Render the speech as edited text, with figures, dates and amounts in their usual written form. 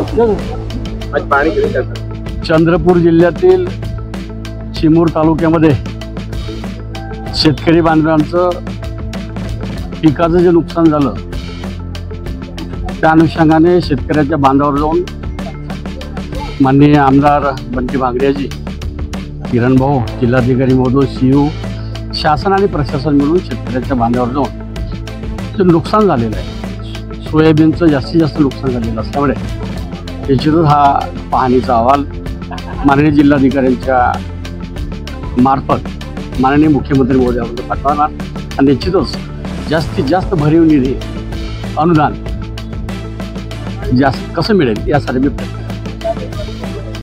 पाणी चंद्रपूर जिल्ह्यातील चिमूर तालुक्यामध्ये शेतकरी बांधवांचं पिकाचं जे नुकसान झालं त्या अनुषंगाने शेतकऱ्याच्या बांधावर जाऊन माननीय आमदार बंटी भांगडियाजी, किरण भाऊ, जिल्हाधिकारी महोदय, सीओ, शासन आणि प्रशासन मिळून शेतकऱ्याच्या बांधावर जाऊन जे नुकसान झालेलं आहे, सोयाबीनचं जास्तीत जास्त नुकसान झालेलं असल्यामुळे निश्चितच हा पाहणीचा अहवाल माननीय जिल्हाधिकाऱ्यांच्या मार्फत माननीय मुख्यमंत्री महोदयाकडे पाठवणार आणि निश्चितच जास्तीत जास्त भरीव निधी अनुदान जास्त कसं मिळेल यासाठी मी